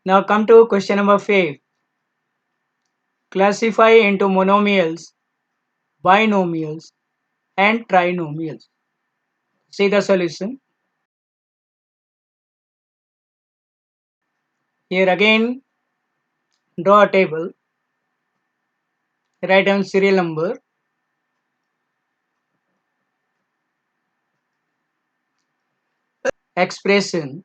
Now come to question number 5. Classify into monomials, binomials and trinomials. See the solution. Here again, draw a table. Write down serial number. Expression.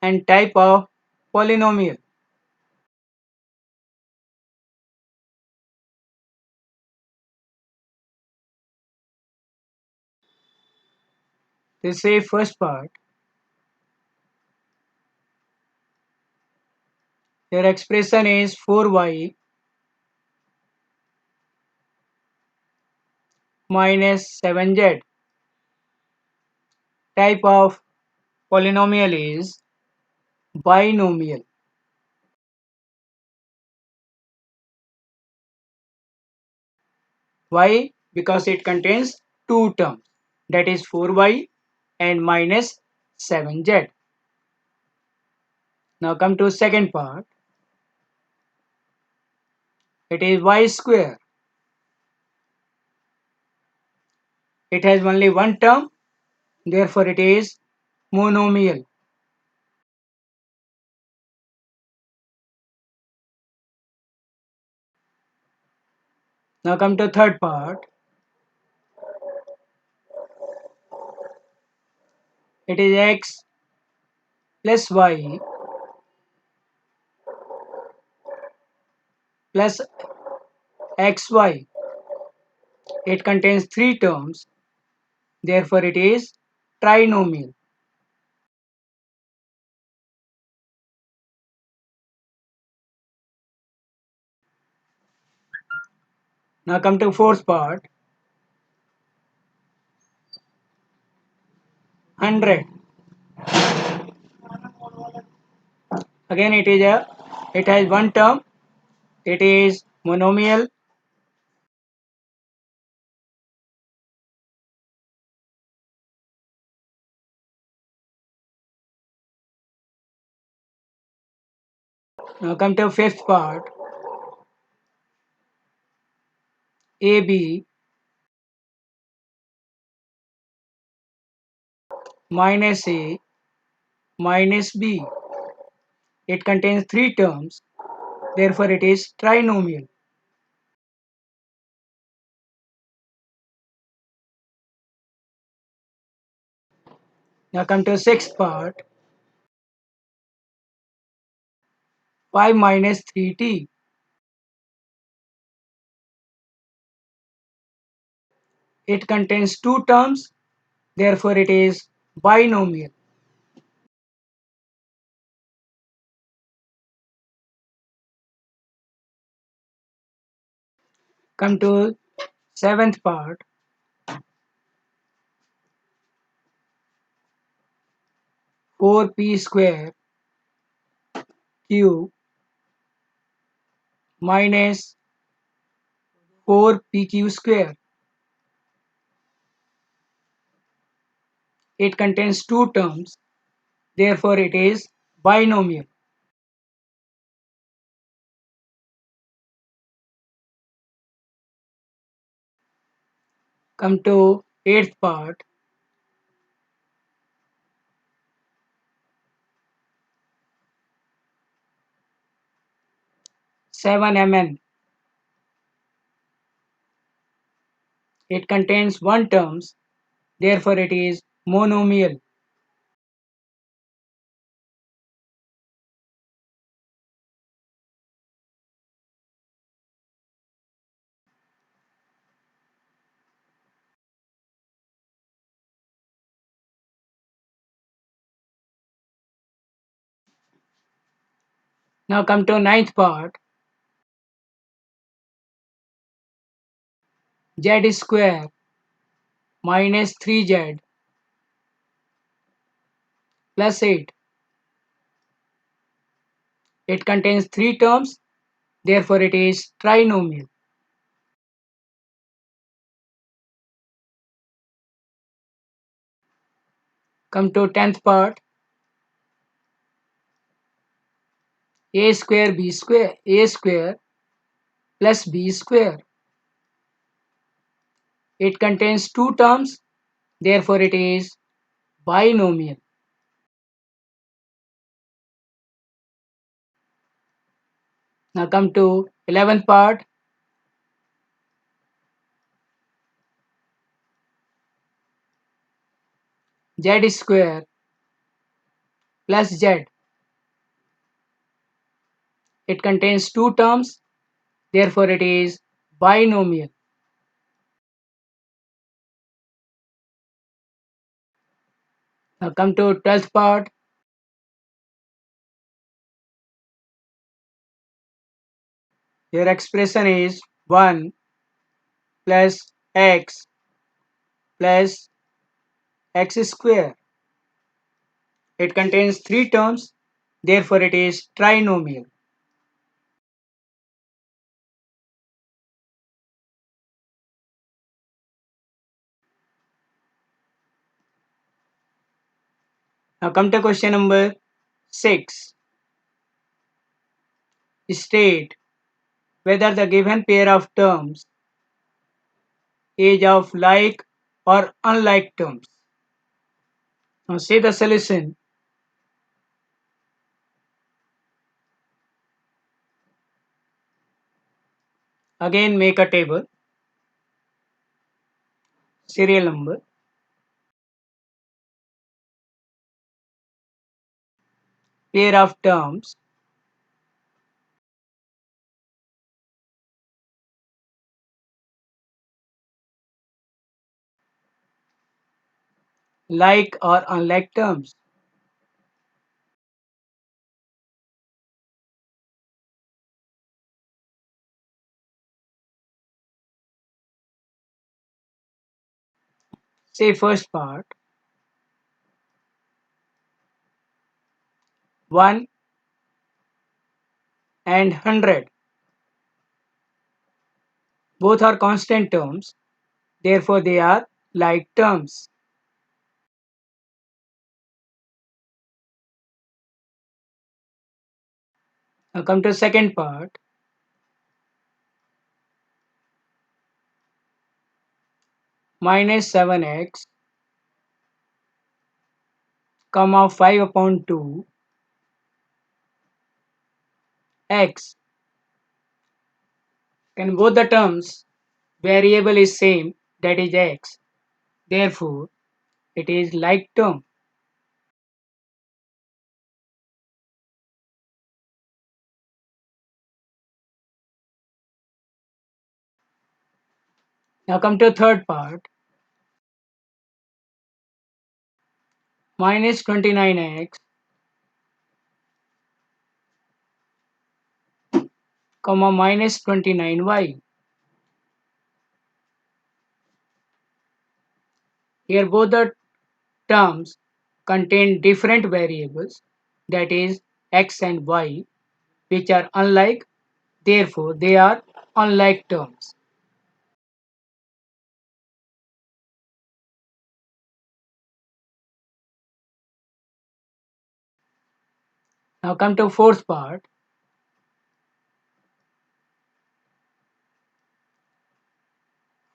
And type of polynomial. This is first part. Your expression is 4y minus 7z. Type of polynomial is binomial. Why? Because it contains two terms, that is 4y and minus 7z. Now come to second part. It is y square. It has only one term, therefore it is monomial. Now come to third part. It is x plus y plus xy. It contains three terms, therefore it is trinomial. Now come to fourth part. 100. Again it has one term. It is monomial. Now come to fifth part. AB minus A minus B. It contains three terms, therefore it is trinomial. Now come to sixth part. 5 minus 3t. It contains two terms, therefore it is binomial. Come to seventh part. 4p square q minus 4pq square. It contains two terms, therefore it is binomial. Come to eighth part. 7mn. It contains one terms, therefore it is monomial. Now come to ninth part. Z square minus 3z plus 8. It contains three terms, therefore it is trinomial. Come to 10th part. A square b square, a square plus b square. It contains two terms, therefore it is binomial. Now come to 11th part. Z square plus z. It contains two terms, therefore it is binomial. Now come to 12th part. Your expression is 1 plus x plus x square. It contains three terms, therefore it is trinomial. Now come to question number 6. State whether the given pair of terms is of like or unlike terms. Now see the solution. Again make a table. Serial number. Pair of terms. Like or unlike terms. Say first part. 1 and 100. Both are constant terms, therefore they are like terms. Now come to second part. Minus 7x, comma 5 upon 2 x. And both the terms variable is same, that is x. Therefore, it is like term. Now come to third part. Minus 29x, comma minus 29y. Here both the terms contain different variables, that is x and y, which are unlike, therefore they are unlike terms. Now come to fourth part.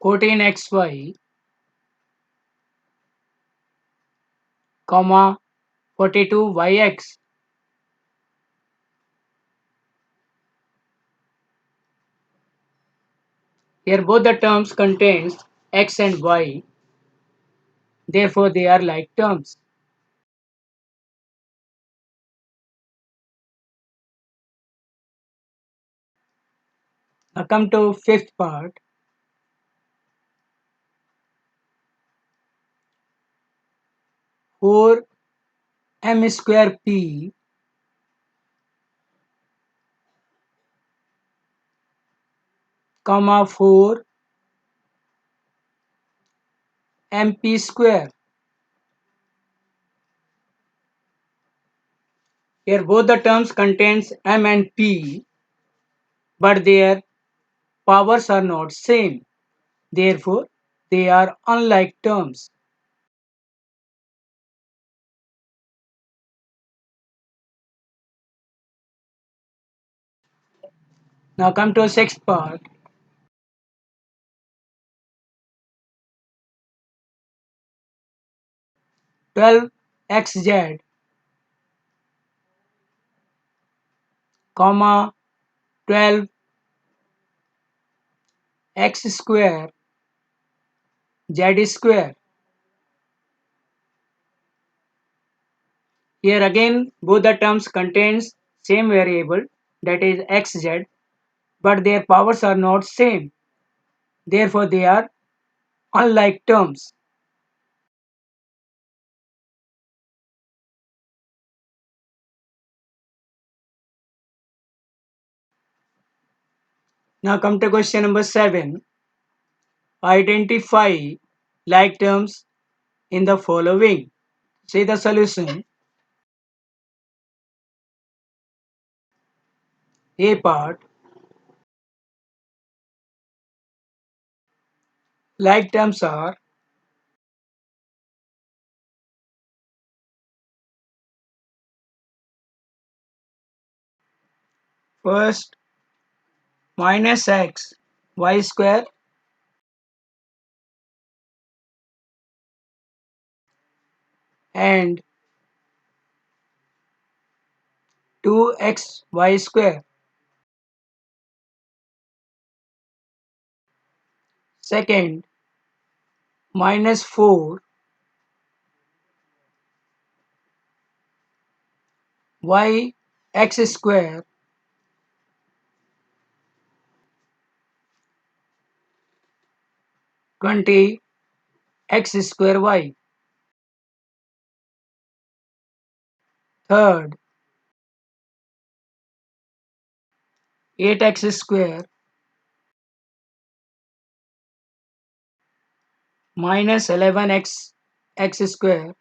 14xy, comma 42yx. Here both the terms contains x and y, therefore they are like terms. Now come to fifth part. 4m square p, comma 4 mp square. Here both the terms contains m and p, but their powers are not same. Therefore, they are unlike terms. Now come to a sixth part. 12xz, comma 12x square z square. Here again both the terms contains same variable, that is xz, but their powers are not same. Therefore they are unlike terms. Now come to question number 7. Identify like terms in the following. See the solution. A part. Like terms are first minus x y square and 2xy square. Second, minus 4 y x square twenty x square y. Third, 8x square minus 11x square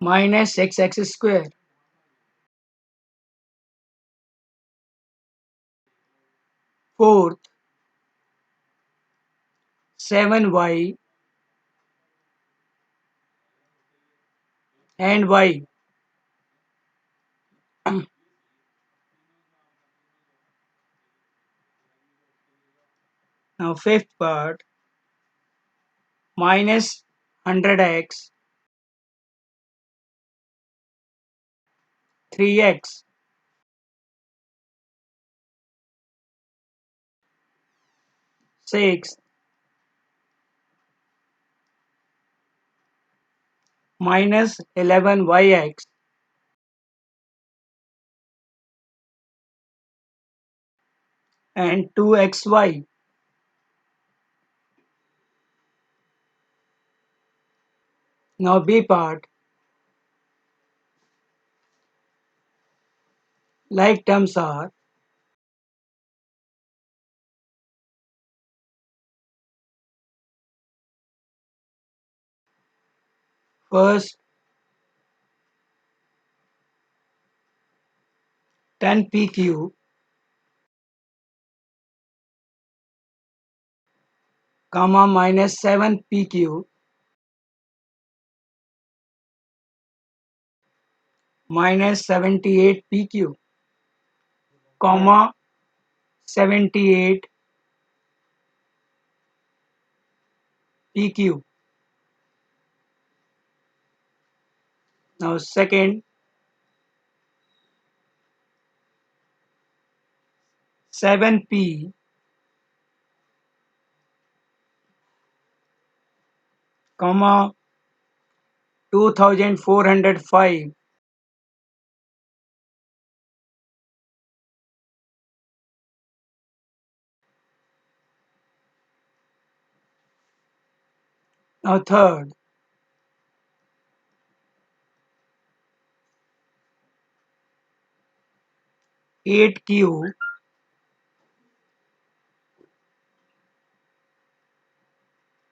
minus 6x square. Fourth, 7y and y. Now fifth part, minus 100x 3x. Sixth, minus 11yx and 2xy. Now B part, like terms are first 10pq, comma minus 7pq minus 78pq, comma 78pq. Now second, 7p, comma 2405. Now third, 8q,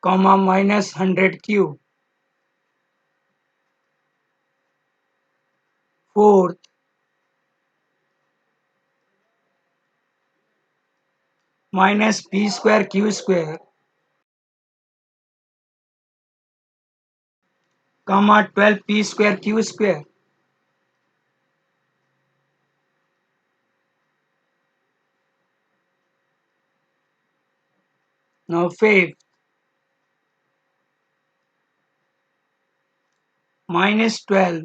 comma minus 100q. Fourth, minus p square q square, comma 12p square q square. Now fifth, minus 12,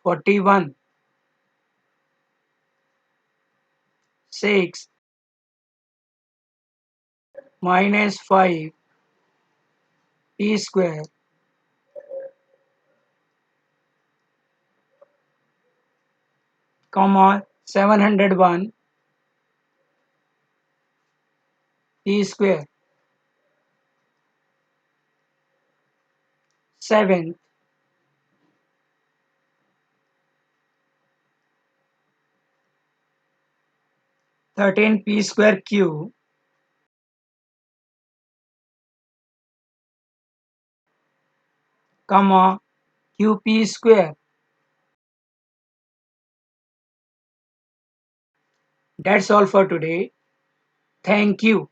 41, sixth, minus 5, p square, comma 701, p square. Seventh, 13 p square q, comma qp square. That's all for today. Thank you.